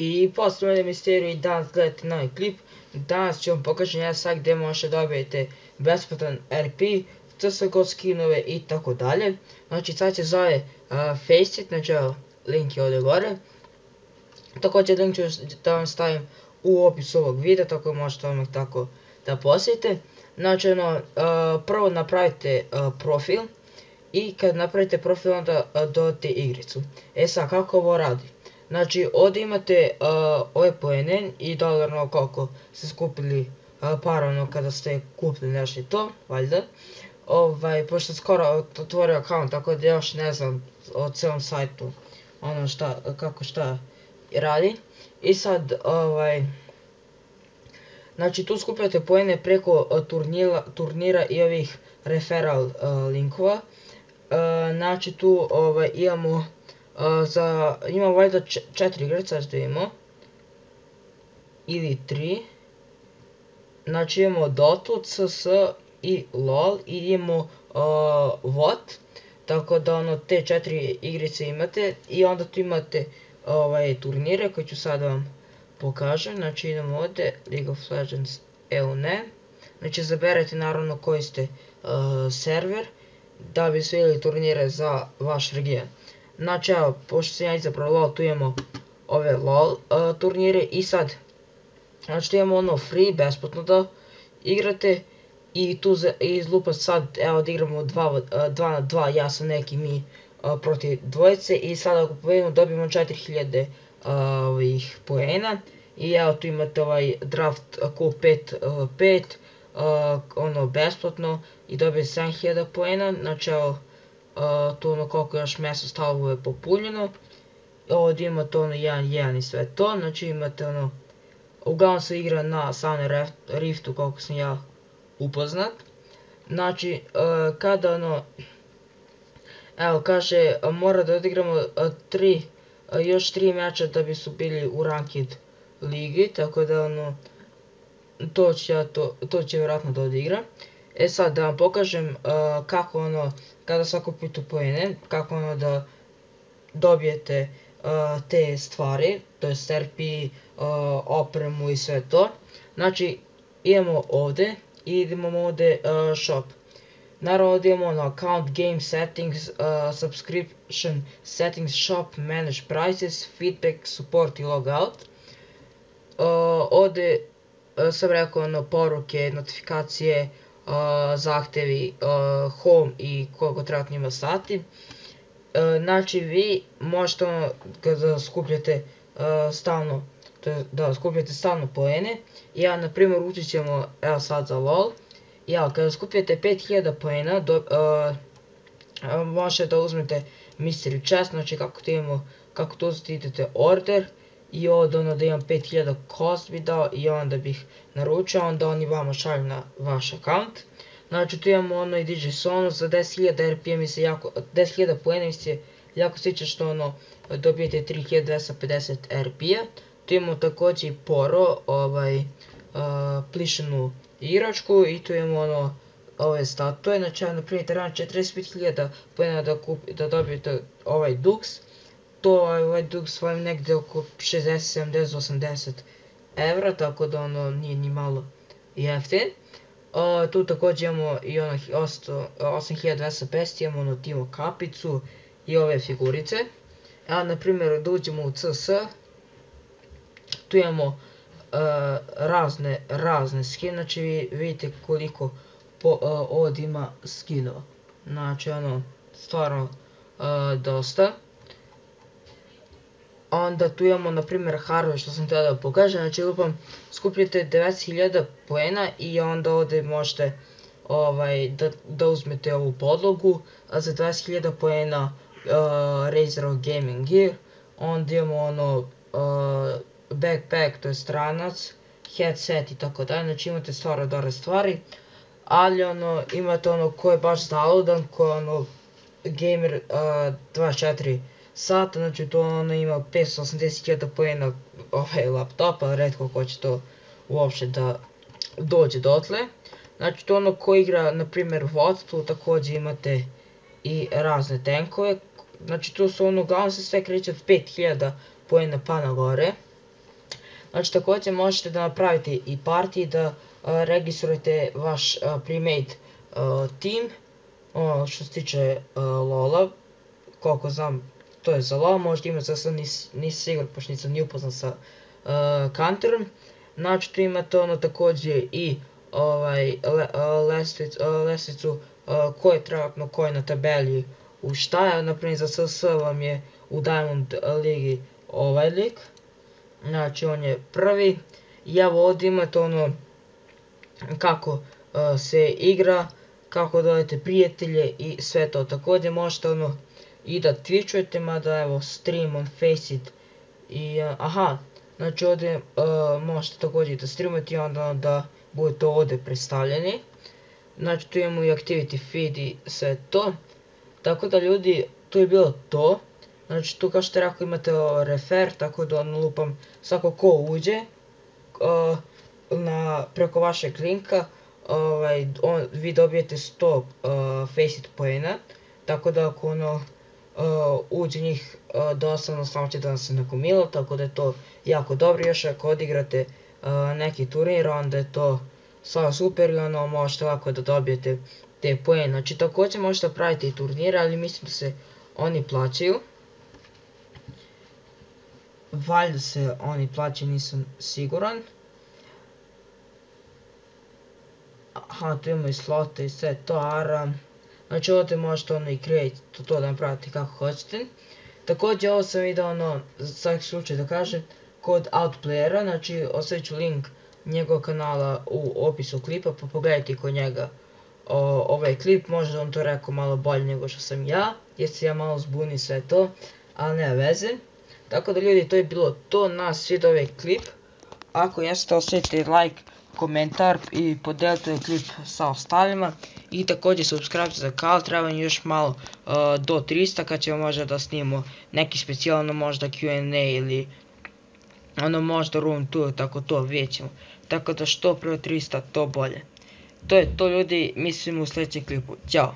I pozdravljam misteriju i danas gledate novi klip. Danas ću vam pokažem jedan sajt gdje možete dobijete besplatan RP, CSGO skinove i tako dalje. Znači sajt se zove Faceit, znači evo link je ovdje gore. Također link ću da vam stavim u opisu ovog videa, tako možete odmah tako da posjetite. Znači prvo napravite profil i kad napravite profil onda dodate igricu. E sad kako ovo radi? Znači ovdje imate ove poene i dolarno koliko ste skupili para kada ste kupili nešto i to, valjda. Pošto sam skoro otvorio account, tako da još ne znam o cijelom sajtu ono kako šta radi. I sad znači tu skupljate poene preko turnira i ovih referral linkova. Znači tu imamo imamo valjda 4 igrice, da imamo ili 3. Znači imamo Dotu, CS i LOL i imamo VOT. Tako da te 4 igrice imate i onda tu imate turnire koje ću sad vam pokažem. Znači idemo ovdje, League of Legends EUNE. Znači zaberete naravno koji ste server da bi vidjeli turnire za vaš region. Znači evo, pošto sam ja izabrao LOL, tu imamo ove LOL turnire i sad, znači tu imamo ono free, besplatno da igrate i tu izlupa sad, evo da igramo 2 na 2, ja sam neki, mi protiv dvojice i sad ako povedemo dobijemo 4000 poena i evo tu imate ovaj draft Q5 ono besplatno i dobije 7000 poena, znači evo tu koliko još mjesto stalo je popunjeno. Ovdje imate 1-1 i sve to, znači imate uglavnom se igra na samom Riftu koliko sam ja upoznat. Znači kada evo kaže mora da odigramo još 3 meča da bi su bili u ranked ligi, tako da to će vjerojatno da odigra. E sad da vam pokažem kako kada sakupite poene, kako da dobijete te stvari, to je RP, opremu i sve to. Znači idemo ovdje i idemo ovdje shop. Naravno ovdje imamo account, game settings, subscription settings, shop, manage prices, feedback, support i logout. Ovdje sam rekao poruke, notifikacije, zahtjevi, home i koliko trebate njima sati. Znači vi možete kada skupljate stalno, poene. Ja na primjer učit ćemo evo sad za LOL. Kada skupljate 5000 poena možete da uzmete mystery chest, znači kako to uzeti idete order i ovdje da imam 5000 cost bi dao i onda bih naručio, onda oni vama šalju na vaš account. Znači tu imamo i DJ Sono za 10.000 RP mi se jako, 10.000 poena mi se jako sviđa što dobijete 3250 RP-a. Tu imamo također i Poro, plišanu igračku i tu imamo ove statue. Znači na primjer treba 45.000 poena da dobijete ovaj Dux. Ovaj Dux vam negdje oko 60, 70, 80 evra, tako da nije ni malo jeftin. Tu također imamo i 8250, imamo Timo kapicu i ove figurice. Na primjer da uđemo u CS, tu imamo razne skine, znači vi vidite koliko ovdje ima skinova. Znači stvarno dosta. Onda tu imamo na primjer Harvey što sam htio da pokažem, znači lupam skupljate 90.000 poena i onda ovdje možete da uzmete ovu podlogu, a za 20.000 poena Razerov gaming gear, onda imamo backpack, to je stranac, headset i tako dalje, znači imate stvarno dobre stvari, ali imate ko je baš zaludan, ko je gamer 24 sata, znači to ima 580.000 poena laptopa, ali retko ko će to uopšte da dođe dotle. Znači to ko igra na primjer VOD, tu također imate i razne tankove, znači tu su uglavnom se sve kreće od 5000 poena pa na gore. Znači također možete da napravite i partiji, da registrujete vaš premade team, što se tiče LoL-a, koliko znam to je za LoL, možda ima za sad nisam siguran, pošto nisam ni upoznan sa Counterom. Znači tu imate također i lestvicu ko je trenutno ko je na tabeli u šta je, naprimjer za SS vam je u Diamond ligi ovaj lik, znači on je prvi. I evo ovdje imate kako se igra, kako dodajete prijatelje i sve to. Također možete i da twitchujete, mada evo stream on Faceit i aha, znači ovdje možete također da streamujete i onda da budete ovdje predstavljeni. Znači tu imamo i activity feed i sve to. Tako da ljudi, to je bilo to. Znači tu kao što je rekao imate refer, tako da lupam svako ko uđe preko vašeg linka, vi dobijete 100 Faceit poena. Tako da ako uđe njih dosta, samo će da vam se nakomila, tako da je to jako dobro. Još ako odigrate neki turnir, onda je to stvarno super i možete ovako da dobijete te poene. Znači također možete praviti i turnire, ali mislim da se oni plaćaju. Valjda se oni plaćaju, nisam siguran. Aha, tu imamo i slote i sve to, ARA. Znači ovdje možete i create to da napravite kako hoćete. Također ovo sam video za svaki slučaj da kažem, kod Outplayera, znači ostavit ću link njegovog kanala u opisu klipa, pa pogledajte kod njega ovaj klip. Možda on to rekao malo bolje nego što sam ja, jer se ja malo zbuni sve to, ali nema veze. Tako da ljudi, to je bilo to, nas sviđa ovaj klip. Ako jeste, ostavite like, komentar i podelite klip sa ostalima. I također subscribe za kanal, treba mi još malo do 300 kad ćemo možda da snimamo neki specijalno, možda Q&A ili možda room tour, tako to vidjet ćemo. Tako da što prvo 300 to bolje. To je to ljudi, mislim u sljedećem klipu, ćao.